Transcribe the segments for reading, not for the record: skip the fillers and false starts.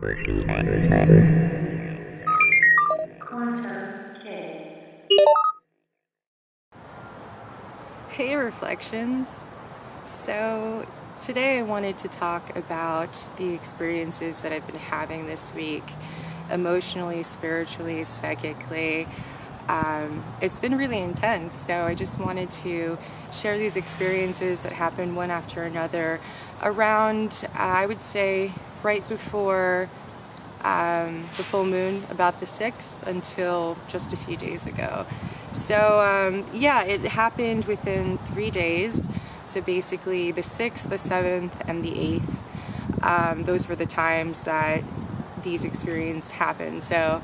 Hey Reflections! So today I wanted to talk about the experiences that I've been having this week, emotionally, spiritually, psychically. It's been really intense, so I just wanted to share these experiences that happened one after another around, I would say, right before the full moon, about the 6th, until just a few days ago. So yeah, it happened within 3 days. So basically the 6th, the 7th, and the 8th. Those were the times that these experiences happened. So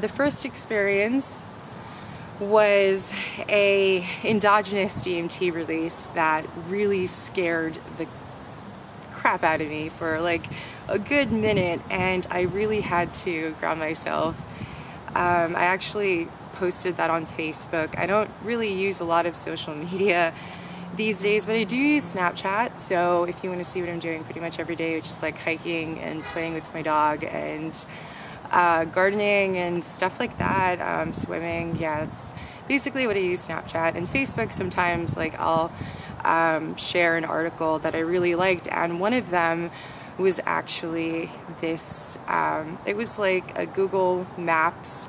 the first experience was a endogenous DMT release that really scared the crap out of me for like a good minute, and I really had to ground myself. I actually posted that on Facebook. I don't really use a lot of social media these days, but I do use Snapchat, so if you want to see what I'm doing pretty much every day, which is like hiking and playing with my dog and gardening and stuff like that, swimming, yeah, that's basically what I use Snapchat. And Facebook, sometimes like I'll share an article that I really liked, and one of them was actually this, it was like a Google Maps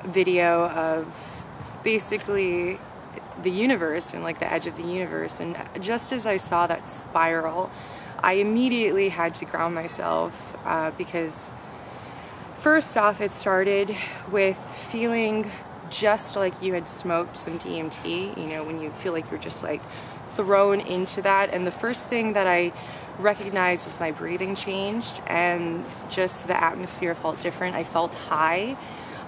video of basically the universe and like the edge of the universe. And just as I saw that spiral, I immediately had to ground myself because first off, it started with feeling just like you had smoked some DMT, you know, when you feel like you're just like thrown into that. And the first thing that I recognized was my breathing changed, and just the atmosphere felt different. I felt high.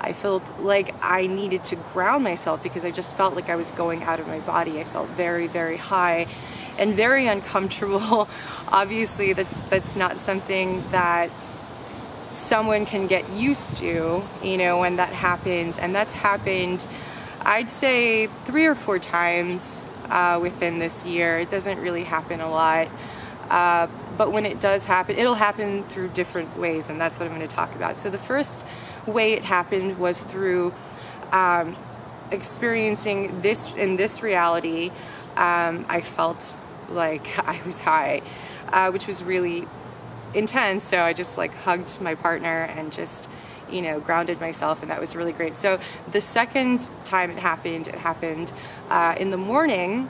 I felt like I needed to ground myself because I just felt like I was going out of my body. I felt very, very high and very uncomfortable. Obviously, that's not something that someone can get used to, you know, when that happens. And that's happened, I'd say, 3 or 4 times within this year. It doesn't really happen a lot. But when it does happen, it'll happen through different ways, and that's what I'm going to talk about. So the first way it happened was through experiencing this in this reality. I felt like I was high, which was really intense. So I just like hugged my partner and just, you know, grounded myself, and that was really great. So the second time it happened in the morning.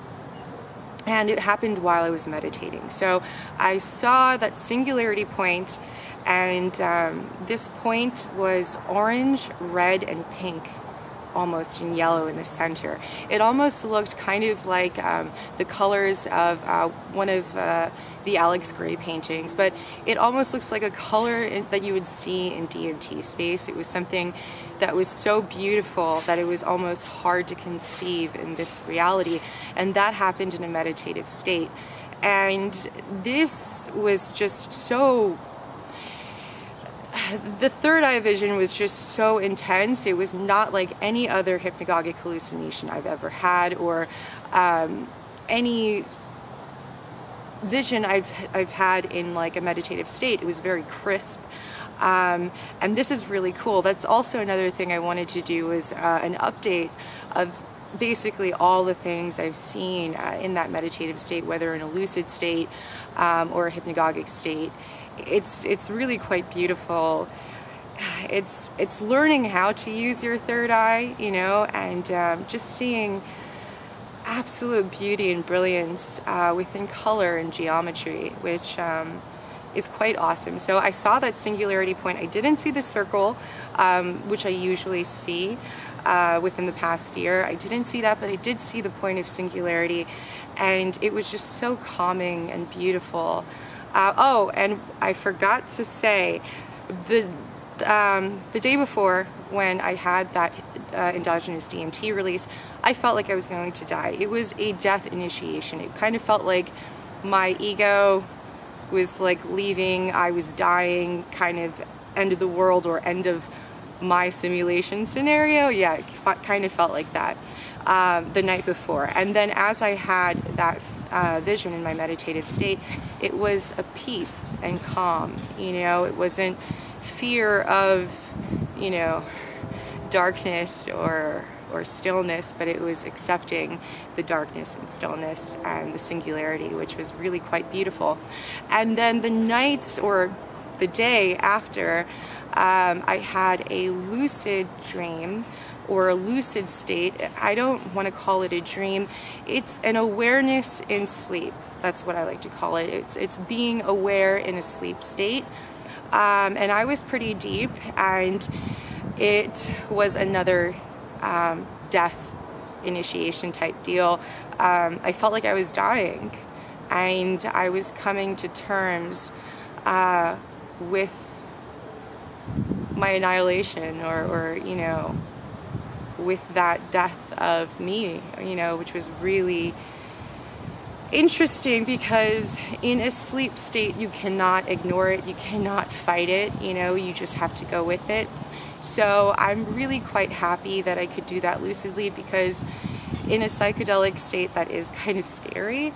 And it happened while I was meditating. So I saw that singularity point, and this point was orange, red, and pink, almost, and yellow in the center. It almost looked kind of like the colors of one of the Alex Grey paintings, but it almost looks like a color that you would see in DMT space. It was something that was so beautiful that it was almost hard to conceive in this reality, and that happened in a meditative state. And this was just so, the third eye vision was just so intense. It was not like any other hypnagogic hallucination I've ever had, or any vision I've had in like a meditative state. It was very crisp. And this is really cool. That's also another thing I wanted to do, was an update of basically all the things I've seen in that meditative state, whether in a lucid state or a hypnagogic state. It's really quite beautiful. It's learning how to use your third eye, you know, and just seeing absolute beauty and brilliance within color and geometry, which is quite awesome. So I saw that singularity point. I didn't see the circle, which I usually see within the past year. I didn't see that, but I did see the point of singularity, and it was just so calming and beautiful. Oh, and I forgot to say, the day before, when I had that endogenous DMT release, I felt like I was going to die. It was a death initiation. It kind of felt like my ego was like leaving, I was dying, kind of end of the world or end of my simulation scenario. Yeah, it kind of felt like that the night before. And then as I had that vision, in my meditative state, it was a peace and calm. It wasn't fear of, darkness or stillness, but it was accepting the darkness and stillness and the singularity, which was really quite beautiful. And then the night or the day after, I had a lucid dream, or a lucid state. I don't want to call it a dream. It's an awareness in sleep. That's what I like to call it. It's being aware in a sleep state. And I was pretty deep, and it was another death initiation type deal. I felt like I was dying, and I was coming to terms with my annihilation, or with that death of me, which was really interesting, because in a sleep state you cannot ignore it, you cannot fight it, you just have to go with it. So I'm really quite happy that I could do that lucidly, because in a psychedelic state that is kind of scary,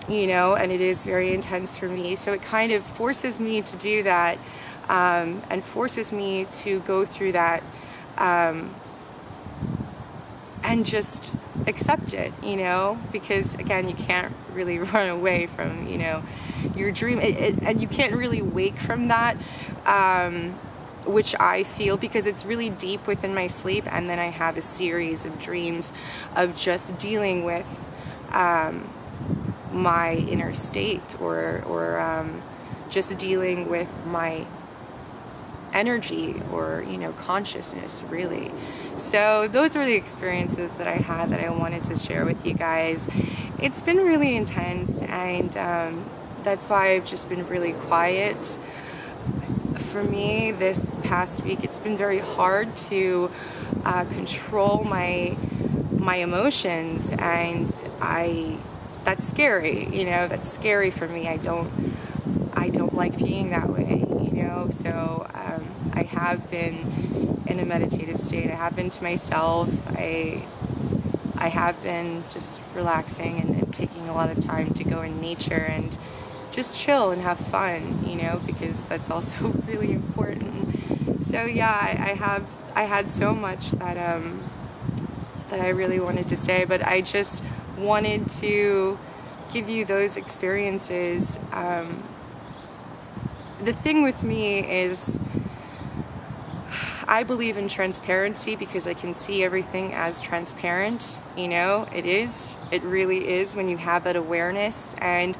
and it is very intense for me. So it kind of forces me to do that, and forces me to go through that, and just accept it, because again, you can't really run away from, your dream, and you can't really wake from that, which I feel, because it's really deep within my sleep. And then I have a series of dreams of just dealing with my inner state, or just dealing with my energy, or consciousness, really. So those were the experiences that I had that I wanted to share with you guys. It's been really intense, and that's why I've just been really quiet. For me, this past week, it's been very hard to control my emotions, and that's scary. That's scary for me. I don't like being that way. So I have been in a meditative state. I have been to myself. I have been just relaxing and taking a lot of time to go in nature and just chill and have fun, because that's also really important. So yeah, I had so much that I really wanted to say, but I just wanted to give you those experiences. The thing with me is, I believe in transparency, because I can see everything as transparent. It really is, when you have that awareness, and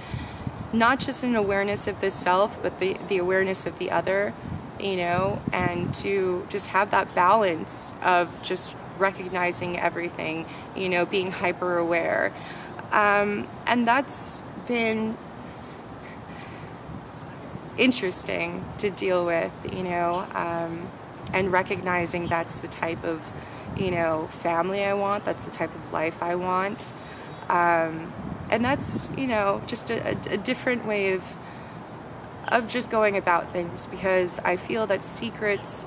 not just an awareness of the self, but the awareness of the other, and to just have that balance of just recognizing everything, being hyper aware. And that's been interesting to deal with, and recognizing that's the type of, family I want, that's the type of life I want. And that's, just a different way of just going about things, because I feel that secrets,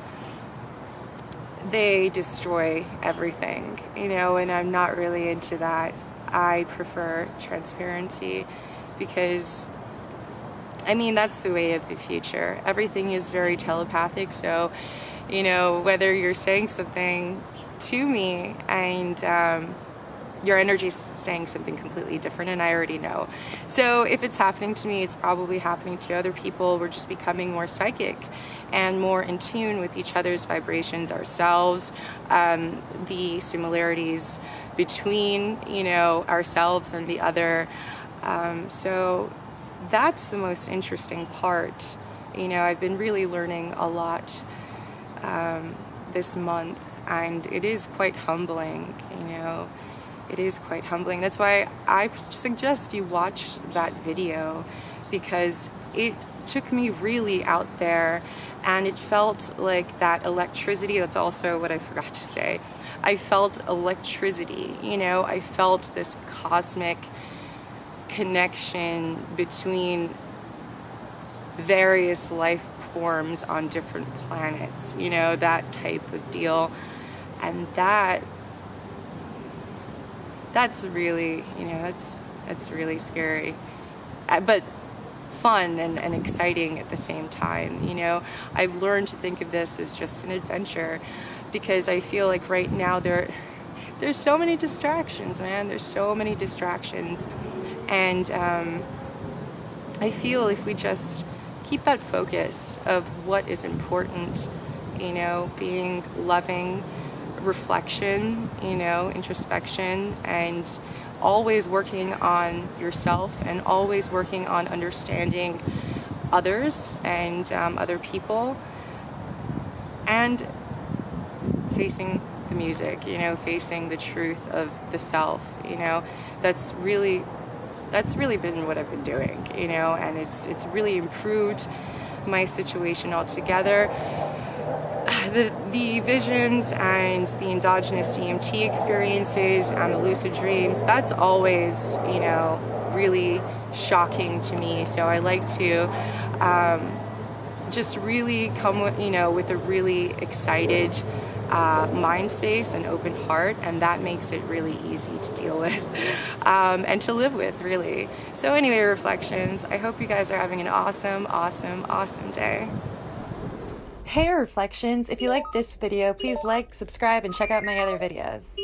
they destroy everything, and I'm not really into that. I prefer transparency, because that's the way of the future. Everything is very telepathic, so, whether you're saying something to me and your energy is saying something completely different, and I already know. So if it's happening to me, it's probably happening to other people. We're just becoming more psychic and more in tune with each other's vibrations, ourselves, the similarities between, ourselves and the other. So that's the most interesting part. I've been really learning a lot this month, and it is quite humbling, It is quite humbling. That's why I suggest you watch that video, because it took me really out there, and it felt like that electricity. That's also what I forgot to say. I felt electricity, I felt this cosmic connection between various life forms on different planets, that type of deal. And that's really, It's really scary, but fun and exciting at the same time. You know, I've learned to think of this as just an adventure, because I feel like right now there's so many distractions, man. There's so many distractions, and I feel if we just keep that focus of what is important, you know, being loving, reflection, you know, introspection, and always working on yourself and always working on understanding others and other people, and facing the music, you know, facing the truth of the self, you know, that's really been what I've been doing, you know, and it's really improved my situation altogether. The visions and the endogenous DMT experiences and the lucid dreams, that's always, you know, really shocking to me. So I like to just really come with, you know, with a really excited mind space and open heart, and that makes it really easy to deal with and to live with, really. So anyway, reflections, I hope you guys are having an awesome, awesome, awesome day. Hey Reflections, if you like this video, please like, subscribe, and check out my other videos.